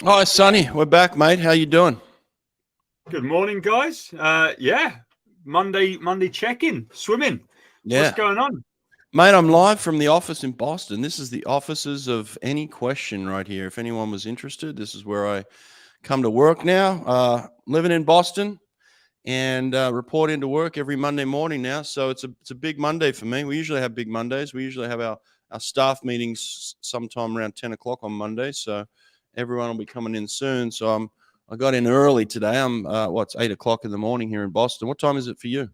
Hi, Sonny. We're back, mate. How you doing? Good morning, guys. Monday check-in, swimming. What's Yeah. going on? Mate, I'm live from the office in Boston. This is the offices of Any Question right here. If anyone was interested, this is where I come to work now. Living in Boston and report into work every Monday morning now. So it's a big Monday for me. We usually have big Mondays. We usually have our staff meetings sometime around 10 o'clock on Monday. So everyone will be coming in soon. So I got in early today. It's 8 o'clock in the morning here in Boston. What time is it for you?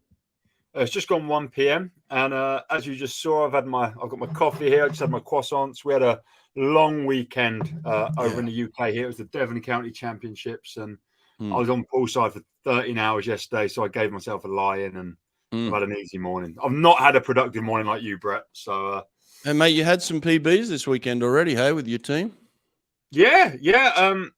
It's just gone 1 p.m. and as you just saw, I've got my coffee here. I just had my croissants. We had a long weekend over in the UK. Here it was the Devon County Championships, and I was on poolside for 13 hours yesterday. So I gave myself a lie-in, and I've had an easy morning. I've not had a productive morning like you, Brett. So, and mate, you had some PBs this weekend already, hey, with your team? Yeah. It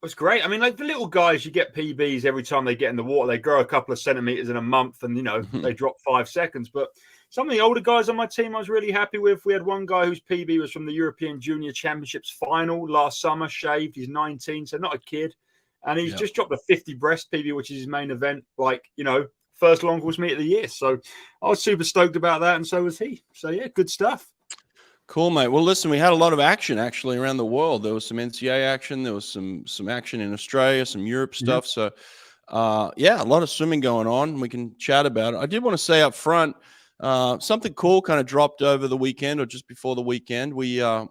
was great. I mean, like the little guys, you get PBs every time they get in the water. They grow a couple of centimeters in a month, and they drop 5 seconds. But some of the older guys on my team, I was really happy with. We had one guy whose PB was from the European Junior Championships final last summer. Shaved. He's 19, so not a kid, and he's just dropped a 50 breast PB, which is his main event. First long course meet of the year. So I was super stoked about that, and so was he. So yeah, good stuff. Cool, mate. Well, listen, we had a lot of action actually around the world. There was some NCAA action. There was some action in Australia, some Europe stuff. So, a lot of swimming going on. We can chat about it. I did want to say up front, something cool kind of dropped over the weekend or just before the weekend. We kind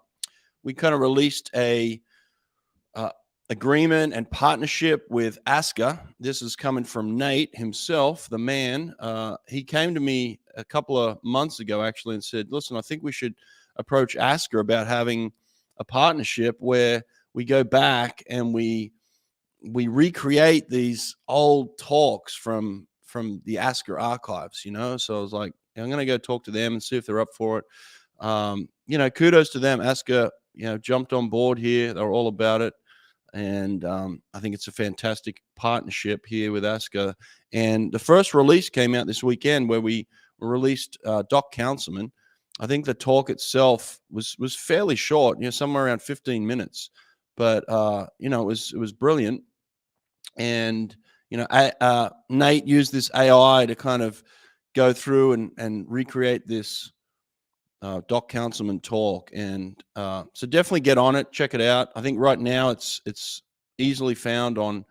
of released a agreement and partnership with ASCA. This is coming from Nate himself, the man. He came to me a couple of months ago actually and said, listen, I think we should approach ASCA about having a partnership where we go back and we recreate these old talks from the ASCA archives, So I was like, I'm going to go talk to them and see if they're up for it. Kudos to them. ASCA, jumped on board here. They were all about it. And I think it's a fantastic partnership here with ASCA. And the first release came out this weekend where we released Doc Councilman. I think the talk itself was fairly short, somewhere around 15 minutes, but it was brilliant. And Nate used this AI to kind of go through and recreate this Doc Councilman talk, and so definitely get on it, check it out. I think right now it's easily found on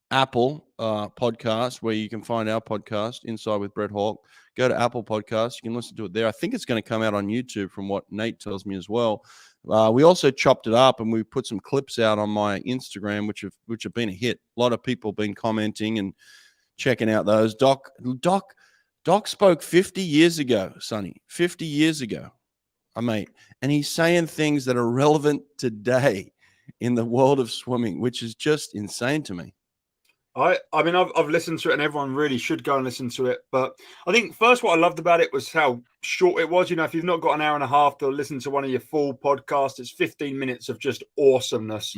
Apple podcast, where you can find our podcast, Inside with Brett Hawk. Go to Apple Podcasts. You can listen to it there. I think it's going to come out on YouTube from what Nate tells me as well. We also chopped it up and we put some clips out on my Instagram, which have been a hit. A lot of people have been commenting and checking out those. Doc spoke 50 years ago, Sonny, 50 years ago, mate. And he's saying things that are relevant today in the world of swimming, which is just insane to me. I mean, I've listened to it, and everyone really should go and listen to it. But I think first, what I loved about it was how short it was. If you've not got an hour and a half to listen to one of your full podcasts, it's 15 minutes of just awesomeness.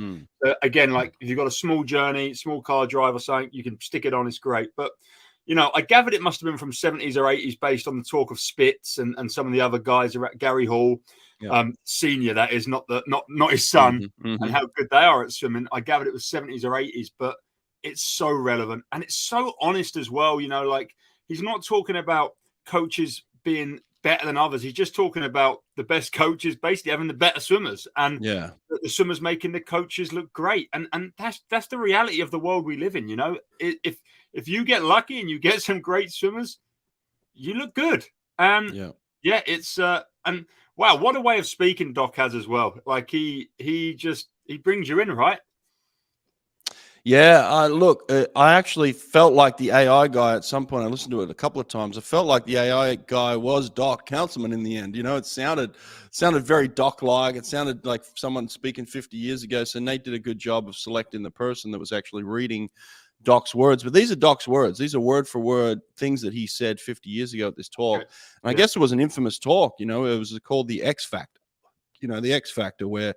Again, like if you've got a small journey, small car drive or something, you can stick it on. It's great. But I gathered it must have been from 70s or 80s, based on the talk of Spitz and some of the other guys, Gary Hall, senior. That is not his son, and how good they are at swimming. I gathered it was 70s or 80s, but it's so relevant and it's so honest as well. Like he's not talking about coaches being better than others. He's just talking about the best coaches basically having the better swimmers, and the swimmers making the coaches look great. And that's the reality of the world we live in. If you get lucky and you get some great swimmers, you look good. It's and wow, what a way of speaking Doc has as well. Like he brings you in, right? Yeah, look, I actually felt like the AI guy at some point. I listened to it a couple of times. I felt like the AI guy was Doc Councilman in the end. It sounded very Doc-like. It sounded like someone speaking 50 years ago. So Nate did a good job of selecting the person that was actually reading Doc's words. But these are Doc's words. These are word for word things that he said 50 years ago at this talk. And I guess it was an infamous talk. It was called the X Factor. The X Factor, where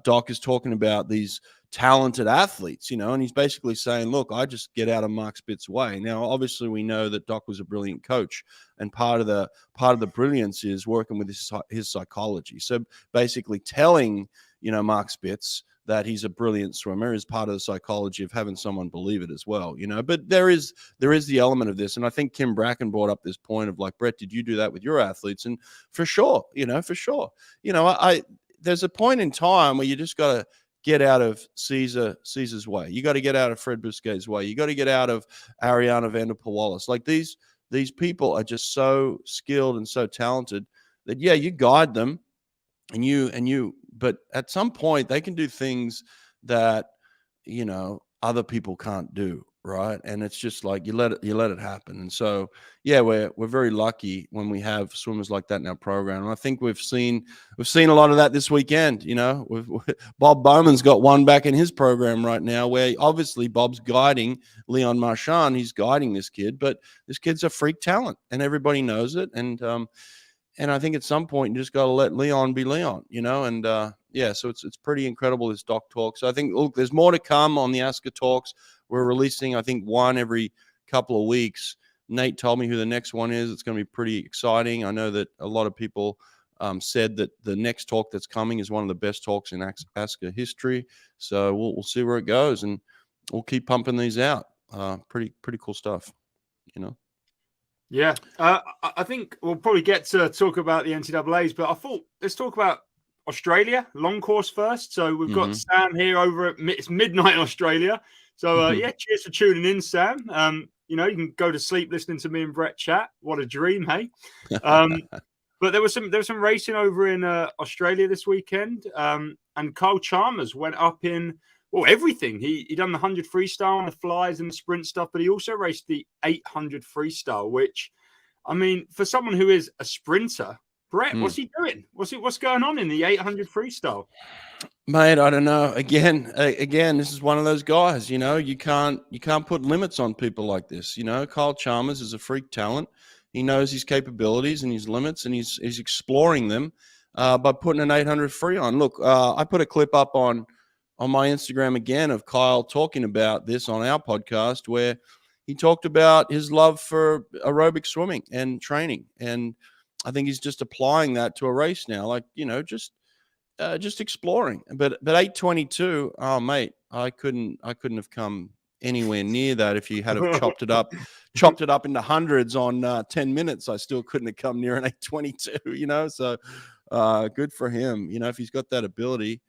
Doc is talking about these talented athletes, and he's basically saying, look, I just get out of Mark Spitz's way. Now, obviously we know that Doc was a brilliant coach, and part of the brilliance is working with his psychology. So basically telling, Mark Spitz that he's a brilliant swimmer is part of the psychology of having someone believe it as well, but there is the element of this. And I think Kim Bracken brought up this point of like, Brett, did you do that with your athletes? And for sure, there's a point in time where you just got to get out of Caesar's way. You got to get out of Fred Bousquet's way. You got to get out of Ariana van der Wallace. Like these people are just so skilled and so talented that, yeah, you guide them but at some point they can do things that, other people can't do. Right. And it's just like, you let it happen. And so, yeah, we're very lucky when we have swimmers like that in our program. And I think we've seen a lot of that this weekend. Bob Bowman's got one back in his program right now, where obviously Bob's guiding Leon Marchand. He's guiding this kid, but this kid's a freak talent and everybody knows it. And I think at some point you just got to let Leon be Leon, and so it's pretty incredible, this doc talk. So I think, look, there's more to come on the ASCA talks. We're releasing, I think, one every couple of weeks. Nate told me who the next one is. It's going to be pretty exciting. I know that a lot of people said that the next talk that's coming is one of the best talks in ASCA history. So we'll see where it goes, and we'll keep pumping these out. Pretty cool stuff, Yeah, I think we'll probably get to talk about the NCAAs, but I thought let's talk about Australia long course first. So we've got Sam here over it's midnight in Australia. So cheers for tuning in, Sam. You can go to sleep listening to me and Brett chat. What a dream, hey? But there was some racing over in Australia this weekend, and Kyle Chalmers went up in everything. He done the 100 freestyle on the flies and the sprint stuff, but he also raced the 800 freestyle, which, I mean, for someone who is a sprinter, Brett, what's he doing? What's going on in the 800 freestyle? Mate, I don't know. Again, this is one of those guys, you can't put limits on people like this. Kyle Chalmers is a freak talent. He knows his capabilities and his limits, and he's exploring them by putting an 800 free on. Look, I put a clip up on my Instagram again of Kyle talking about this on our podcast, where he talked about his love for aerobic swimming and training. And I think he's just applying that to a race now, like, just exploring. But 8:22, oh mate, I couldn't have come anywhere near that. If you had have chopped it up into hundreds on 10 minutes, I still couldn't have come near an 8:22, so good for him. If he's got that ability.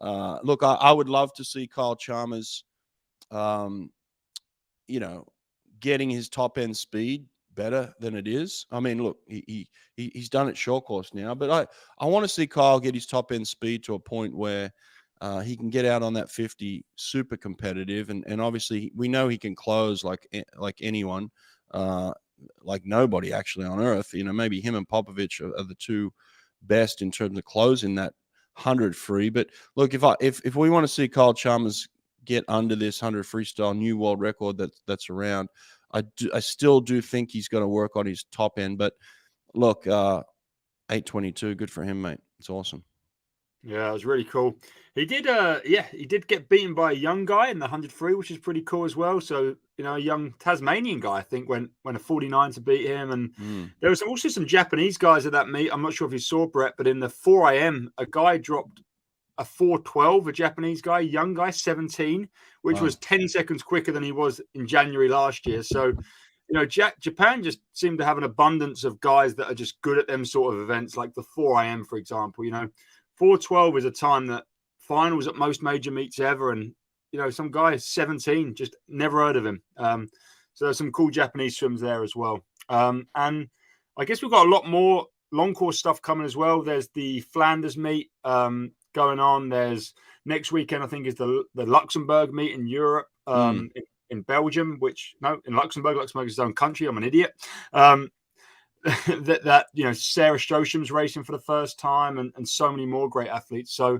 Look, I would love to see Kyle Chalmers, getting his top end speed better than it is. I mean, look, he's done it short course now, but I want to see Kyle get his top end speed to a point where he can get out on that 50 super competitive, and obviously we know he can close like anyone, like nobody actually on earth. Maybe him and Popovich are the two best in terms of closing that 100 free. But look, if we want to see Kyle Chalmers get under this 100 freestyle new world record that's around, I still do think he's going to work on his top end. But look, 8:22, good for him, mate. It's awesome. Yeah, it was really cool. He did get beaten by a young guy in the 100 free, which is pretty cool as well. So, a young Tasmanian guy, I think, went a 49 to beat him. And there was also some Japanese guys at that meet. I'm not sure if you saw, Brett, but in the 4 a.m., a guy dropped a 4:12, a Japanese guy, young guy, 17, which was 10 seconds quicker than he was in January last year. So, Japan just seemed to have an abundance of guys that are just good at them sort of events, like the 4 a.m., for example. 4:12 is a time that finals at most major meets ever. And, some guy is 17, just never heard of him. So there's some cool Japanese swims there as well. And I guess we've got a lot more long course stuff coming as well. There's the Flanders meet going on. There's next weekend, I think, is the Luxembourg meet in Europe, in Belgium, in Luxembourg. Luxembourg is his own country. I'm an idiot. That Sarah Strosham's racing for the first time, and so many more great athletes. So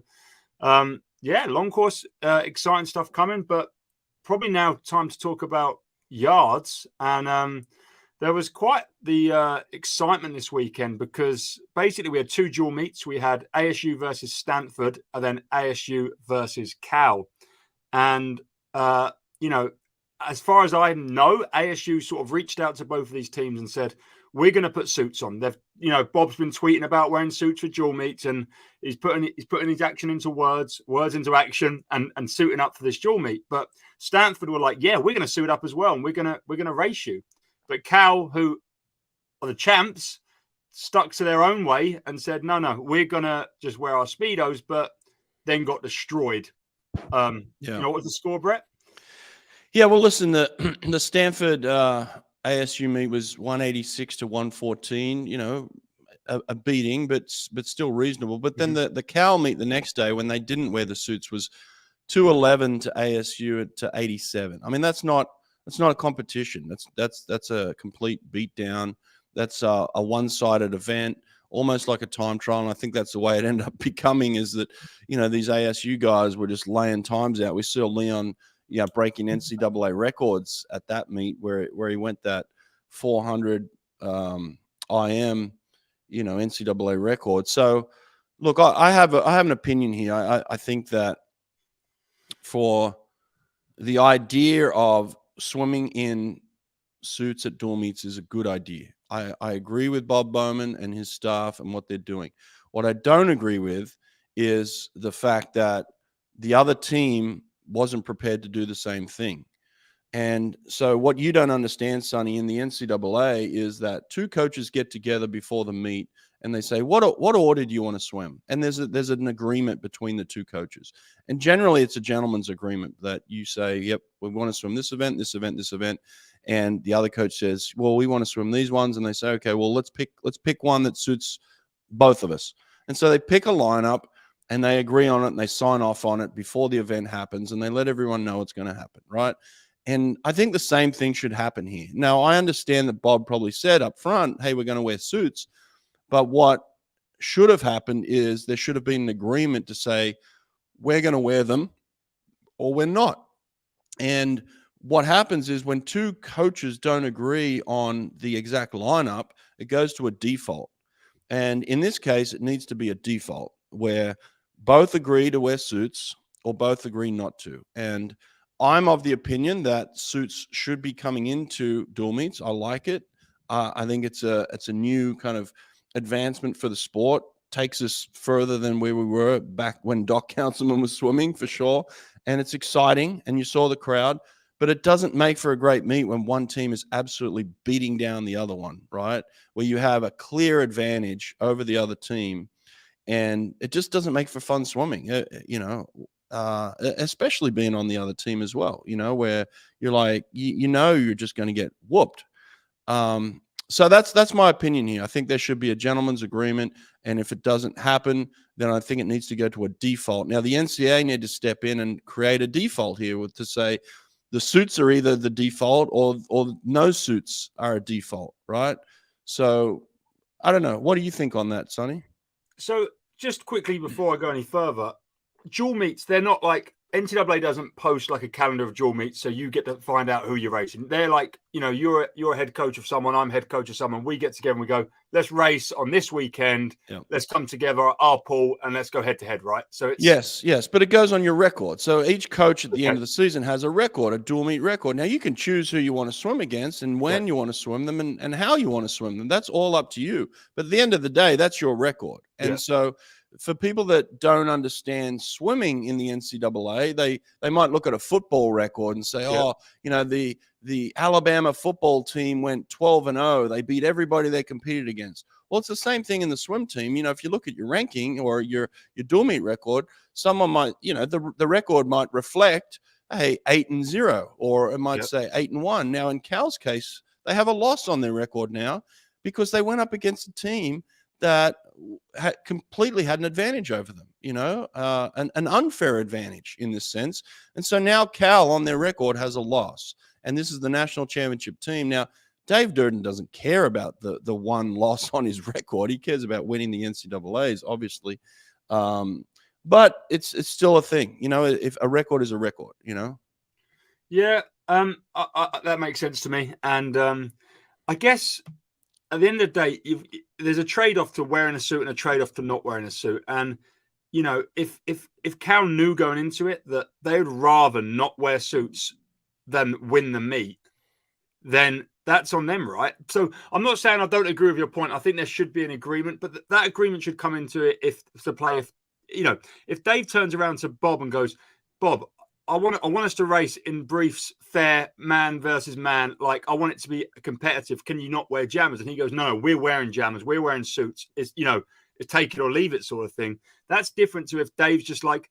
long course, exciting stuff coming, but probably now time to talk about yards. And there was quite the excitement this weekend, because basically we had two dual meets. We had ASU versus Stanford, and then ASU versus Cal. And as far as I know, ASU sort of reached out to both of these teams and said, we're going to put suits on. They've, Bob's been tweeting about wearing suits for dual meets, and he's putting his action into words into action, and suiting up for this dual meet. But Stanford were like, yeah, we're going to suit up as well, and we're going to race you. But Cal, who are the champs, stuck to their own way and said, no, we're going to just wear our Speedos, but then got destroyed. What was the score, Brett? Yeah, well, listen, the Stanford ASU meet was 186 to 114, a beating, but still reasonable. But then the Cal meet the next day, when they didn't wear the suits, was 211 to ASU to 87. I mean, that's not a competition. That's a complete beatdown. That's a one-sided event, almost like a time trial. And I think that's the way it ended up becoming, is that, these ASU guys were just laying times out. We saw Leon, breaking NCAA records at that meet where he went that 400 IM, NCAA record. So, look, I have an opinion here. I think that for the idea of swimming in suits at dual meets is a good idea. I agree with Bob Bowman and his staff and what they're doing. What I don't agree with is the fact that the other team wasn't prepared to do the same thing. And so what you don't understand, Sonny, in the NCAA is that two coaches get together before the meet and they say, what order do you want to swim? And there's an agreement between the two coaches. And generally it's a gentleman's agreement that you say, yep, we want to swim this event, this event, this event. And the other coach says, well, we want to swim these ones. And they say, okay, well, let's pick one that suits both of us. And so they pick a lineup and they agree on it and they sign off on it before the event happens, and they let everyone know it's going to happen, right? And I think the same thing should happen here. Now, I understand that Bob probably said up front, hey, we're going to wear suits. But what should have happened is there should have been an agreement to say, we're going to wear them or we're not. And what happens is when two coaches don't agree on the exact lineup, it goes to a default. And in this case, it needs to be a default where both agree to wear suits or both agree not to. And I'm of the opinion that suits should be coming into dual meets. I like it. I think it's a new kind of advancement for the sport. Takes us further than where we were back when Doc Councilman was swimming, for sure. And it's exciting, and you saw the crowd. But it doesn't make for a great meet when one team is absolutely beating down the other one, right? Where you have a clear advantage over the other team. And it just doesn't make for fun swimming, especially being on the other team as well, where you're like, you're just going to get whooped. So that's my opinion here. I think there should be a gentleman's agreement. And if it doesn't happen, then I think it needs to go to a default. Now, the NCAA need to step in and create a default here to say the suits are either the default or no suits are a default, right? So I don't know. What do you think on that, Sonny? So just quickly before I go any further, dual meets, they're not like NCAA doesn't post like a calendar of dual meets, so you get to find out who you're racing. They're like, you're a head coach of someone, I'm head coach of someone. We get together and we go, let's race on this weekend. Yep. Let's come together, our pool, and let's go head to head, right? So it's yes, but it goes on your record. So each coach at the end of the season has a record, a dual meet record. Now you can choose who you want to swim against and when you want to swim them and how you want to swim them. That's all up to you. But at the end of the day, that's your record. And so for people that don't understand swimming in the NCAA, they might look at a football record and say, the Alabama football team went 12-0. They beat everybody they competed against. Well, it's the same thing in the swim team. If you look at your ranking or your dual meet record, someone might, the record might reflect, hey, 8-0, or it might say 8-1. Now, in Cal's case, they have a loss on their record now because they went up against a team that completely had an advantage over them, an unfair advantage in this sense. And so now Cal on their record has a loss, and this is the national championship team. Now, Dave Durden doesn't care about the one loss on his record. He cares about winning the NCAAs, obviously. But it's still a thing, if a record is a record, Yeah, that makes sense to me. And I guess at the end of the day, there's a trade-off to wearing a suit and a trade-off to not wearing a suit. And, if Cal knew going into it that they would rather not wear suits than win the meet, then that's on them, right? So I'm not saying I don't agree with your point. I think there should be an agreement, but that agreement should come into it if the player, if Dave turns around to Bob and goes, Bob, I want us to race in briefs, fair, man versus man. Like, I want it to be competitive. Can you not wear jammers? And he goes, no, we're wearing jammers. We're wearing suits. It's take it or leave it sort of thing. That's different to if Dave's just like,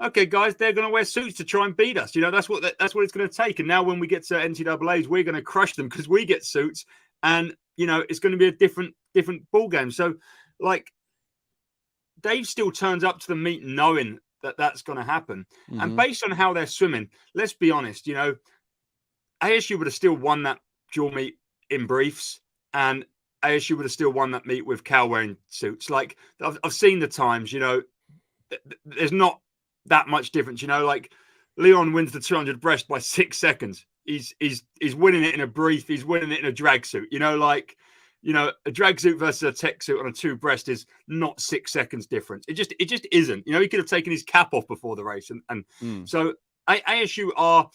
okay, guys, they're going to wear suits to try and beat us. That's what it's going to take. And now when we get to NCAAs, we're going to crush them because we get suits, and it's going to be a different ball game. So, like, Dave still turns up to the meet knowing that that's going to happen. Mm-hmm. And based on how they're swimming, let's be honest, ASU would have still won that dual meet in briefs, and ASU would have still won that meet with Cal wearing suits. Like, I've seen the times, there's not that much difference. Like, Leon wins the 200 breast by 6 seconds. He's winning it in a brief. He's winning it in a drag suit. A drag suit versus a tech suit on a 2 breast is not 6 seconds difference. It just isn't. He could have taken his cap off before the race, so ASU are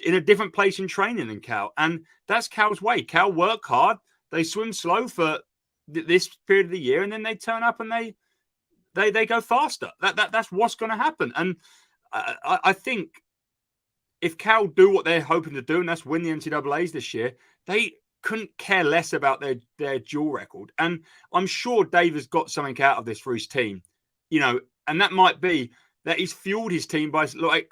in a different place in training than Cal, and that's Cal's way. Cal work hard. They swim slow for this period of the year, and then they turn up and they go faster. That's what's going to happen. And I think if Cal do what they're hoping to do, and that's win the NCAAs this year, they couldn't care less about their dual record. And I'm sure Dave has got something out of this for his team, and that might be that he's fueled his team by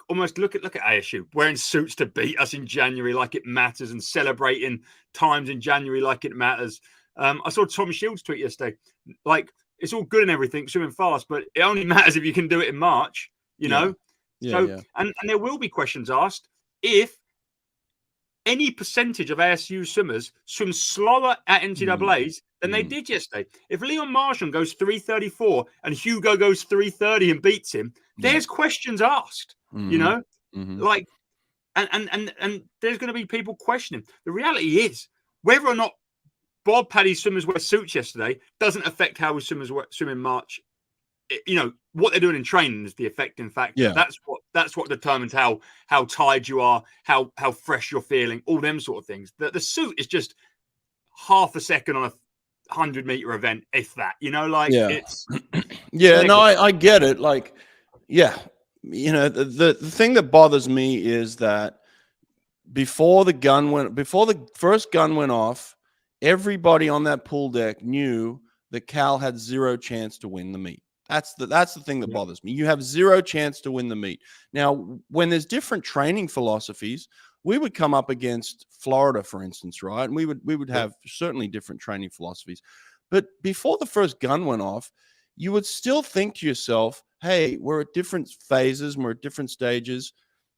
almost look at ASU wearing suits to beat us in January like it matters, and celebrating times in January like it matters. I saw Tom Shields tweet yesterday, like, it's all good and everything, swimming fast, but it only matters if you can do it in March, know? Yeah. And there will be questions asked if any percentage of ASU swimmers swim slower at NCAAs than they did yesterday. If Leon Marchand goes 3:34 and Hugo goes 3:30 and beats him, there's questions asked, like, and there's going to be people questioning. The reality is, whether or not Bob Paddy's swimmers wear suits yesterday doesn't affect how his swimmers swim in March. What they're doing in training is the affecting factor. Yeah. That's what determines how tired you are, how fresh you're feeling, all them sort of things. The suit is just half a second on a 100-meter event, if that. It's No, I get it. Like, the thing that bothers me is that before the first gun went off, everybody on that pool deck knew that Cal had zero chance to win the meet. That's the thing that bothers me. You have zero chance to win the meet. Now, when there's different training philosophies, we would come up against Florida, for instance, right? And we would have certainly different training philosophies. But before the first gun went off, you would still think to yourself, hey, we're at different phases, we're at different stages,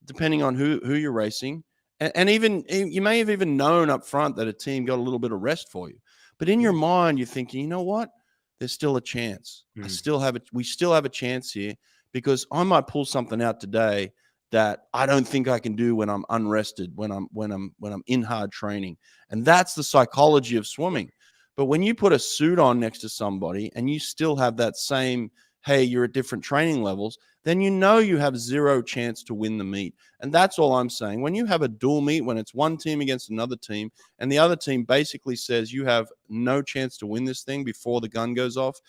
depending on who you're racing. And even you may have even known up front that a team got a little bit of rest for you. But in your mind, you're thinking, you know what? There's still a chance. We still have a chance here, because I might pull something out today that I don't think I can do when I'm unrested, when I'm in hard training. And that's the psychology of swimming. But when you put a suit on next to somebody and you still have that same, hey, you're at different training levels, then you have zero chance to win the meet. And that's all I'm saying. When you have a dual meet, when it's one team against another team, and the other team basically says you have no chance to win this thing before the gun goes off,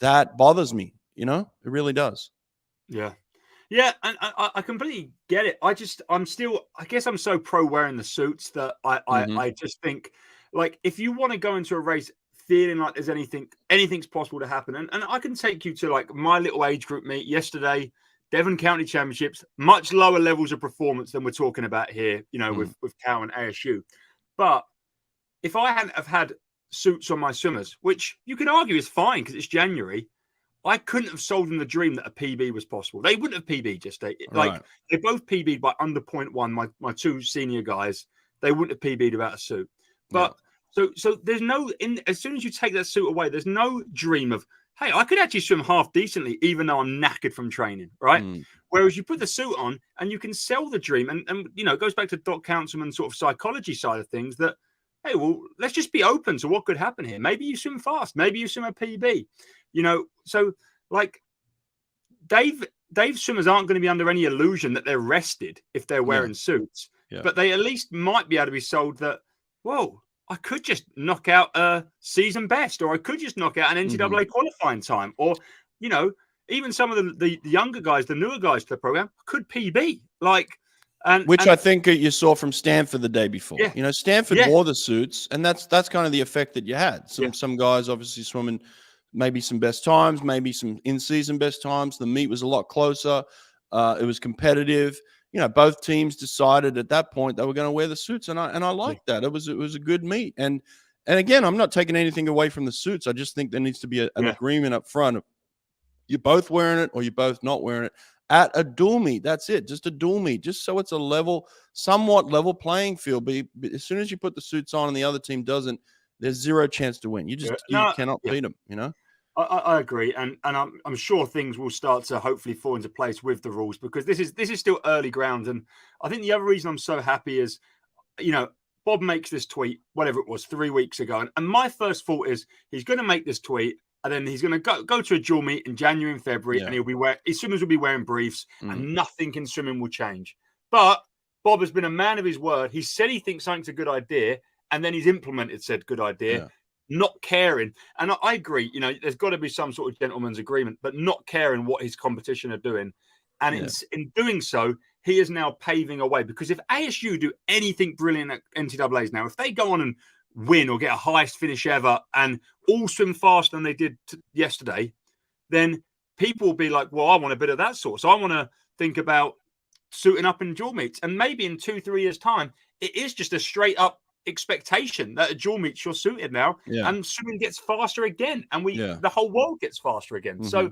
that bothers me. It really does. Yeah. Yeah, and I completely get it. I guess I'm so pro wearing the suits that I just think, like, if you want to go into a race feeling like there's anything's possible to happen, and I can take you to, like, my little age group meet yesterday, Devon County Championships, much lower levels of performance than we're talking about here, with Cal and ASU. But if I hadn't have had suits on my swimmers, which you could argue is fine because it's January, I couldn't have sold them the dream that a PB was possible. They wouldn't have PB'd yesterday. Like, they both PB'd by under 0.1. My two senior guys, they wouldn't have PB'd without a suit. But so there's no, as soon as you take that suit away, there's no dream of, hey, I could actually swim half decently, even though I'm knackered from training, right? Whereas you put the suit on and you can sell the dream. And it goes back to Doc Councilman's sort of psychology side of things that, hey, well, let's just be open to what could happen here. Maybe you swim fast. Maybe you swim a PB. So, like, Dave swimmers aren't going to be under any illusion that they're rested if they're wearing suits. Yeah. But they at least might be able to be sold that, well, I could just knock out a season best, or I could just knock out an NCAA qualifying time, or, you know, even some of the younger guys, the newer guys to the program could PB. Which I think you saw from Stanford the day before. Yeah, You know, Stanford wore the suits, and that's kind of the effect that you had. Some guys obviously swimming maybe some best times, maybe some in-season best times. The meet was a lot closer. It was competitive. You know, both teams decided at that point they were going to wear the suits, and I liked that. It was a good meet. And again, I'm not taking anything away from the suits. I just think there needs to be an agreement up front. You're both wearing it, or you're both not wearing it at a dual meet. That's it. Just a dual meet, just so it's a somewhat level playing field. But as soon as you put the suits on and the other team doesn't, there's zero chance to win. You cannot beat them, you know? I agree, and I'm sure things will start to hopefully fall into place with the rules, because this is still early ground. And I think the other reason I'm so happy is, you know, Bob makes this tweet, whatever it was, 3 weeks ago, and my first thought is he's going to make this tweet, and then he's going to go to a dual meet in January and February, and his swimmers will be wearing briefs, and nothing in swimming will change. But Bob has been a man of his word. He said he thinks something's a good idea, and then he's implemented said good idea. Not caring. And I agree, you know, there's got to be some sort of gentleman's agreement, but not caring what his competition are doing. And in doing so, he is now paving a way, because if ASU do anything brilliant at NCAAs now, if they go on and win or get a highest finish ever and all swim faster than they did yesterday, then people will be like, well, I want a bit of that sort. So I want to think about suiting up in dual meets. And maybe in 2-3 years' time, it is just a straight up expectation that a dual meet you're suited now, and swimming gets faster again, and the whole world gets faster again. So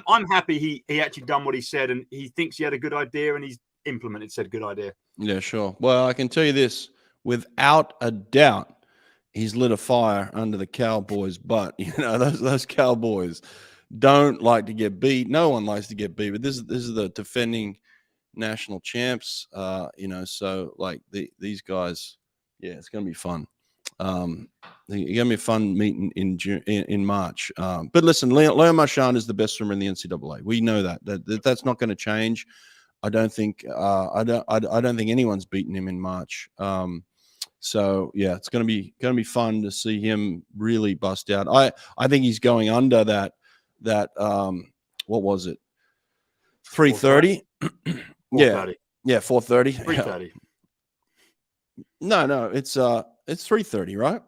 I'm happy he actually done what he said, and he thinks he had a good idea, and he's implemented said good idea. Yeah, sure. Well, I can tell you this, without a doubt, he's lit a fire under the Cowboys' butt. You know, those Cowboys don't like to get beat. No one likes to get beat, but this is the defending national champs. You know, so like these guys. Yeah, it's going to be fun. It's going to be a fun meeting in March. But listen, Leo Marchand is the best swimmer in the NCAA. We know that's not going to change. I don't think I don't think anyone's beaten him in March. So yeah, it's going to be fun to see him really bust out. I think he's going under that what was it? 3:30. Yeah, 4:30. 3:30. No, it's 3:30, right?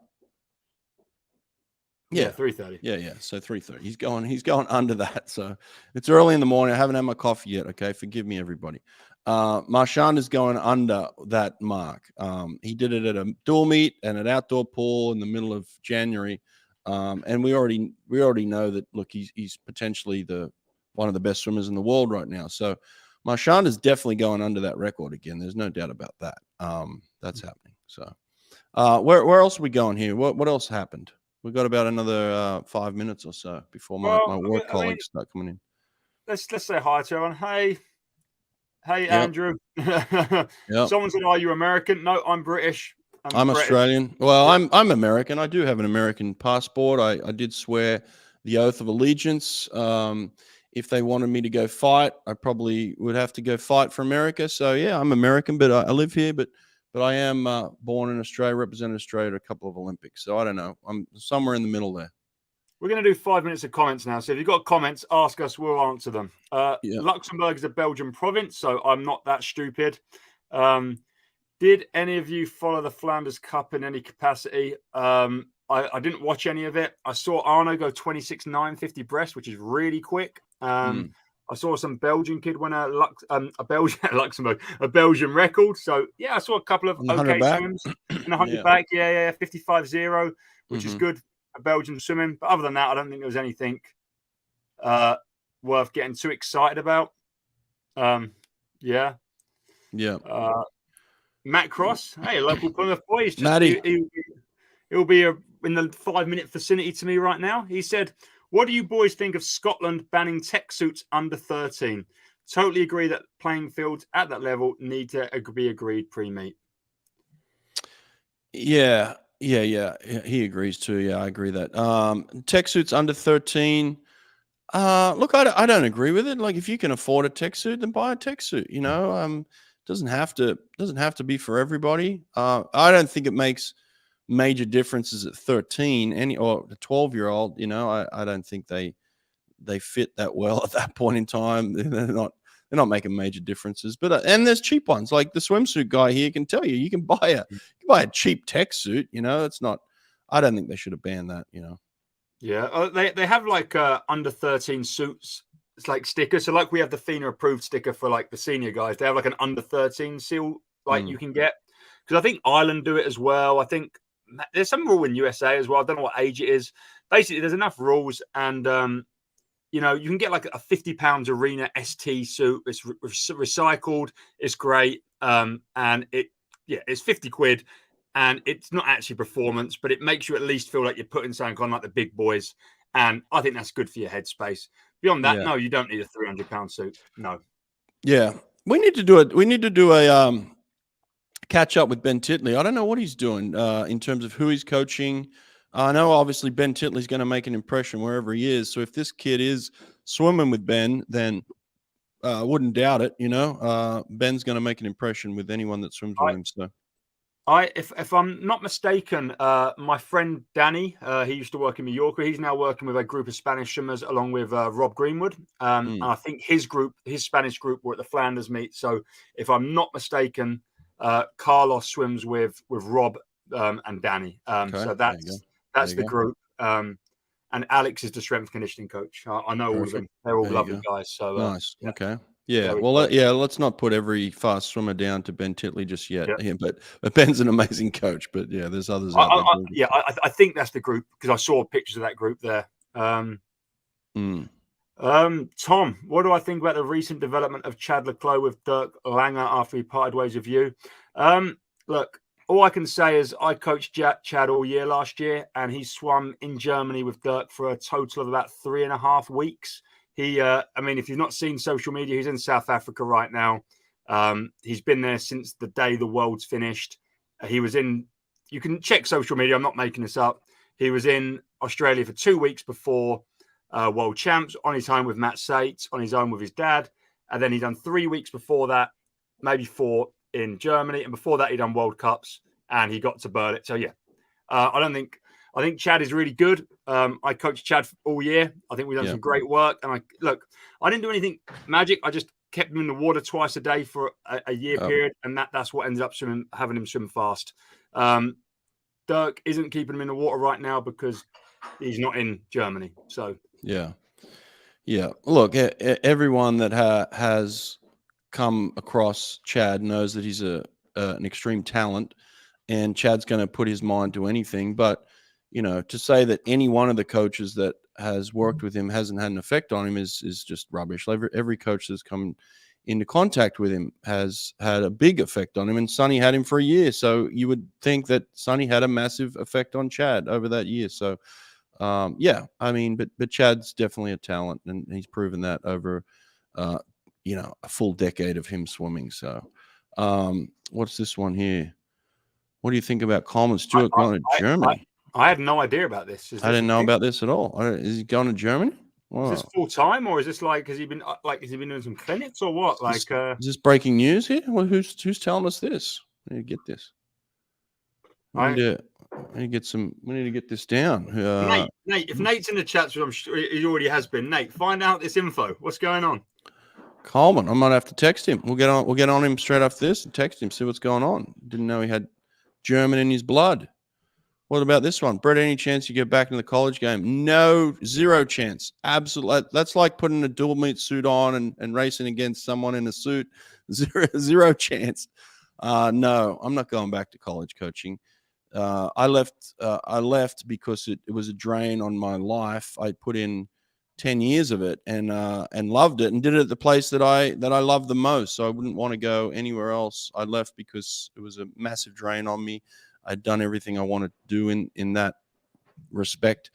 Yeah, 3:30. Yeah. So 3:30. He's going under that. So it's early in the morning. I haven't had my coffee yet. Okay, forgive me, everybody. Marchand is going under that mark. He did it at a dual meet and an outdoor pool in the middle of January, and we already know that. Look, he's potentially one of the best swimmers in the world right now. So Marchand is definitely going under that record again. There's no doubt about that. That's happening. So, where else are we going here? What else happened? We've got about another 5 minutes or so before my work colleagues start coming in. Let's say hi to everyone. Hey, Andrew. Someone said, "Are you American?" No, I'm British. I'm British. Australian. Well, I'm American. I do have an American passport. I did swear the oath of allegiance. If they wanted me to go fight, I probably would have to go fight for America. So yeah, I'm American, but I live here. But I am born in Australia, represented Australia at a couple of Olympics. So I don't know. I'm somewhere in the middle there. We're going to do 5 minutes of comments now. So if you've got comments, ask us. We'll answer them. Luxembourg is a Belgian province, so I'm not that stupid. Did any of you follow the Flanders Cup in any capacity? I didn't watch any of it. I saw Arno go 26.950 breast, which is really quick. I saw some Belgian kid win a Belgian record. So yeah, I saw a couple of okay swims in the 100 back. Yeah, 55.0, which is good. A Belgian swimming, but other than that, I don't think there was anything worth getting too excited about. Matt Cross, hey, local Plymouth boy. He's just Matty. He'll be in the 5-minute vicinity to me right now. He said, "What do you boys think of Scotland banning tech suits under 13? Totally agree that playing fields at that level need to be agreed pre-meet." Yeah. He agrees too. Yeah, I agree that. Tech suits under 13. Look, I don't agree with it. Like, if you can afford a tech suit, then buy a tech suit. You know, doesn't have to be for everybody. I don't think it makes major differences at 13 or a 12-year-old, you know, I don't think they fit that well at that point in time. They're not making major differences. But and there's cheap ones, like the swimsuit guy here can tell you, you can buy a cheap tech suit. You know, it's not. I don't think they should have banned that. You know. Yeah, they have like under 13 suits. It's like stickers. So like we have the FINA approved sticker for like the senior guys. They have like an under 13 seal like you can get, because I think Ireland do it as well. I think there's some rule in USA as well. I don't know what age it is. Basically, there's enough rules, and you know, you can get like a £50 Arena ST suit. It's recycled. It's great, and it's 50 quid. And it's not actually performance, but it makes you at least feel like you're putting something on like the big boys. And I think that's good for your headspace. Beyond that, no, you don't need a £300 suit. No. Yeah. We need to do it. We need to do a catch up with Ben Titley. I don't know what he's doing in terms of who he's coaching. I know obviously Ben Titley's going to make an impression wherever he is. So if this kid is swimming with Ben, then I wouldn't doubt it. You know, Ben's going to make an impression with anyone that swims with him. So. If I'm not mistaken, my friend Danny, he used to work in Mallorca. He's now working with a group of Spanish swimmers along with Rob Greenwood. And I think his Spanish group, were at the Flanders meet. So if I'm not mistaken, Carlos swims with Rob and Danny. So that's the group. And Alex is the strength conditioning coach. I know all of them. They're all lovely guys. So nice. Yeah. Okay. Yeah. Well, let's not put every fast swimmer down to Ben Titley just yet. Yeah, but Ben's an amazing coach. But yeah, there's others out there. I think that's the group, because I saw pictures of that group there. Tom, what do I think about the recent development of Chad le Clos with Dirk Langer after he parted ways with you? Look, all I can say is I coached Chad all year last year, and he swam in Germany with Dirk for a total of about 3.5 weeks. I mean, if you've not seen social media, he's in South Africa right now. He's been there since the day the world's finished. You can check social media, I'm not making this up. He was in Australia for 2 weeks before World Champs, on his own with Matt Sates, on his own with his dad. And then he done 3 weeks before that, maybe 4 in Germany. And before that, he done World Cups, and he got to Berlin. So, yeah, I think Chad is really good. I coached Chad all year. I think we've done some great work. And I didn't do anything magic. I just kept him in the water twice a day for a year period. And that's what ended up having him swim fast. Dirk isn't keeping him in the water right now because he's not in Germany. So, yeah. Look, everyone that has come across Chad knows that he's an extreme talent, and Chad's going to put his mind to anything. But you know, to say that any one of the coaches that has worked with him hasn't had an effect on him is just rubbish. Every coach that's come into contact with him has had a big effect on him, and Sonny had him for a year. So you would think that Sonny had a massive effect on Chad over that year. So, I mean, but Chad's definitely a talent, and he's proven that over, a full decade of him swimming. So, what's this one here? What do you think about Coleman Stewart going to Germany? I had no idea about this. I didn't know about this at all. Is he going to Germany? Wow. Is this full time, or is this like has he been doing some clinics or what? Is this breaking news here? Well, who's telling us this? I need to get this. We need to get this down. Nate, if Nate's in the chat, which I'm sure he already has been, Nate, find out this info. What's going on? Coleman, I might have to text him. We'll get on him straight after this and text him, see what's going on. Didn't know he had German in his blood. What about this one? Brett, any chance you get back in the college game? No, zero chance. Absolutely. That's like putting a dual meat suit on and racing against someone in a suit. Zero chance. No, I'm not going back to college coaching. I left because it was a drain on my life. I put in 10 years of it and loved it and did it at the place that I loved the most. So I wouldn't want to go anywhere else. I left because it was a massive drain on me. I'd done everything I wanted to do in that respect.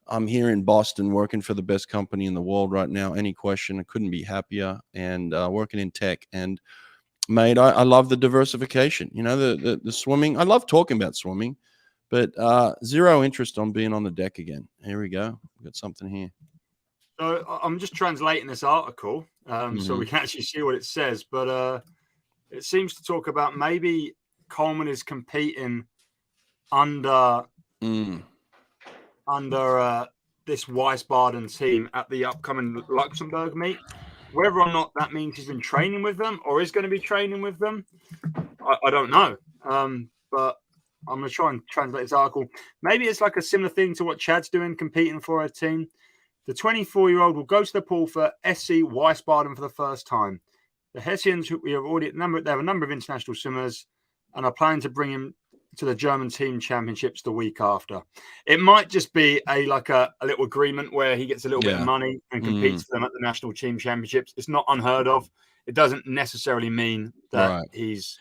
I'm here in Boston working for the best company in the world right now. Any question, I couldn't be happier, and working in tech. And mate, I love the diversification. You know, the swimming. I love talking about swimming, but zero interest on being on the deck again. Here we go. We've got something here. So I'm just translating this article so we can actually see what it says. But it seems to talk about maybe Coleman is competing under this Wiesbaden team at the upcoming Luxembourg meet. Whether or not that means he's been training with them or is going to be training with them, I don't know. But I'm going to try and translate this article. Maybe it's like a similar thing to what Chad's doing, competing for a team. The 24-year-old will go to the pool for SC Wiesbaden for the first time. The Hessians, they have a number of international swimmers and are planning to bring him to the German team championships the week after. It might just be a little agreement where he gets a little bit of money and competes for them at the national team championships. It's not unheard of. It doesn't necessarily mean that he's.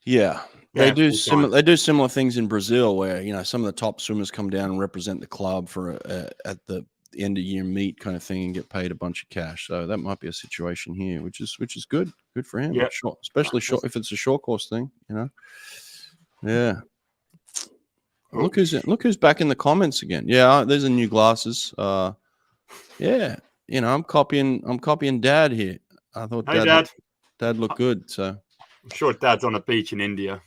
Yeah, they do similar things in Brazil, where some of the top swimmers come down and represent the club for at the end of year meet kind of thing and get paid a bunch of cash. So that might be a situation here, which is good for him. Yeah, especially short if it's a short course thing. Yeah. Look who's back in the comments again. Yeah, there's a new glasses. Yeah, I'm copying Dad here. I thought Dad looked good. So I'm sure Dad's on a beach in India.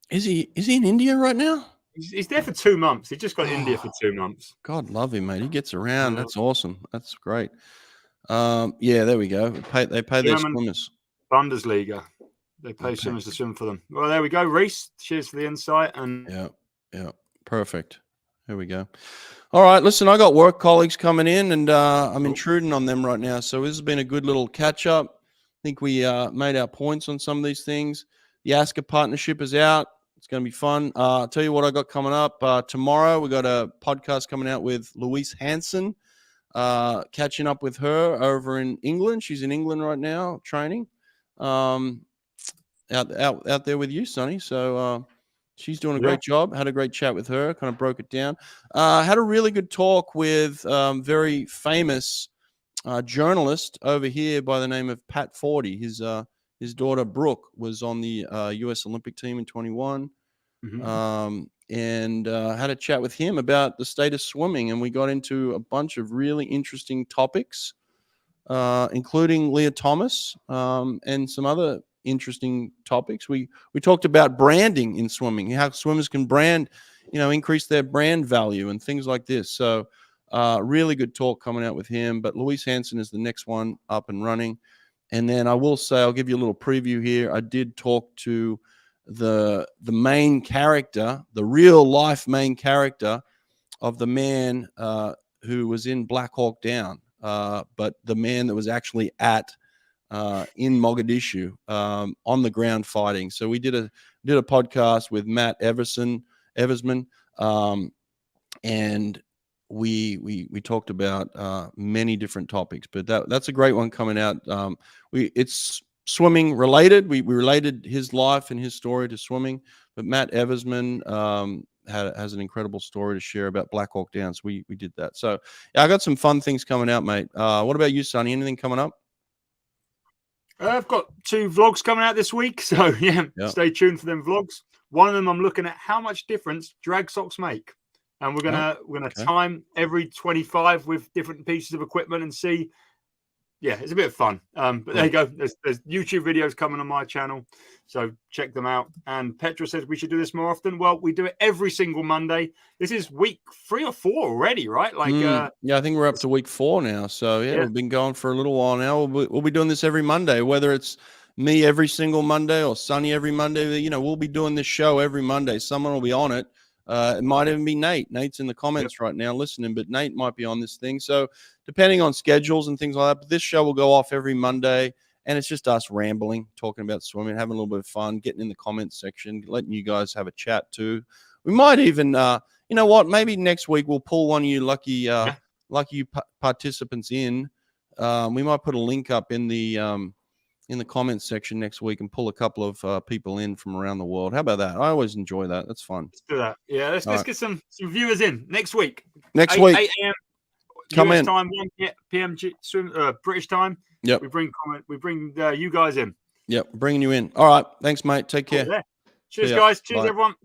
Is he in India right now? He's there for 2 months. He just got India for 2 months. God love him, mate. He gets around. That's awesome. That's great. Yeah, there we go. They pay their swimmers. Bundesliga. They pay swimmers to swim for them. Well, there we go. Reese, cheers for the insight. And yeah, perfect. There we go. All right, listen, I got work colleagues coming in, and I'm intruding on them right now. So this has been a good little catch up. I think we made our points on some of these things. The ASCA Partnership is out. It's going to be fun. I'll tell you what I got coming up. Tomorrow, we got a podcast coming out with Louise Hansen, catching up with her over in England. She's in England right now, training. Out there with you, Sonny. So she's doing a great job. Had a great chat with her. Kind of broke it down. Had a really good talk with very famous journalist over here by the name of Pat Forty. His daughter Brooke was on the U.S. Olympic team in 21, and had a chat with him about the state of swimming, and we got into a bunch of really interesting topics, including Leah Thomas and some other interesting topics. We talked about branding in swimming, how swimmers can brand, increase their brand value and things like this. So really good talk coming out with him. But Louise Hansen is the next one up and running. And then I will say, I'll give you a little preview here. I did talk to the main character, the real life main character of the man who was in Black Hawk Down, but the man that was actually in Mogadishu on the ground fighting. So we did a podcast with Matt Eversman, and we talked about many different topics, but that's a great one coming out. It's swimming related. We related his life and his story to swimming, but Matt Eversman has an incredible story to share about Black Hawk Down. So we did that. So yeah, I got some fun things coming out, mate. What about you, Sonny? Anything coming up? I've got 2 vlogs coming out this week, so stay tuned for them vlogs. One of them, I'm looking at how much difference drag socks make, and we're gonna time every 25 with different pieces of equipment and see. Yeah, it's a bit of fun. But there you go. There's YouTube videos coming on my channel, so check them out. And Petra says we should do this more often. Well, we do it every single Monday. This is week 3 or 4 already, right? I think we're up to week 4 now. So we've been going for a little while now. We'll be doing this every Monday, whether it's me every single Monday or Sonny every Monday. We'll be doing this show every Monday. Someone will be on it. It might even be Nate. Nate's in the comments right now listening, but Nate might be on this thing. So depending on schedules and things like that, but this show will go off every Monday, and it's just us rambling, talking about swimming, having a little bit of fun, getting in the comments section, letting you guys have a chat too. We might even, maybe next week we'll pull one of you lucky participants in. We might put a link up in the comments section next week and pull a couple of people in from around the world. How about that? I always enjoy that. That's fun. Let's do that. Yeah, let's get some viewers in next week. 8 a.m. Come US in. Time, 1 p.m. British time. Yep. We bring you guys in. Yep, bringing you in. All right. Thanks, mate. Take care. Cheers, guys. Cheers, Bye. everyone.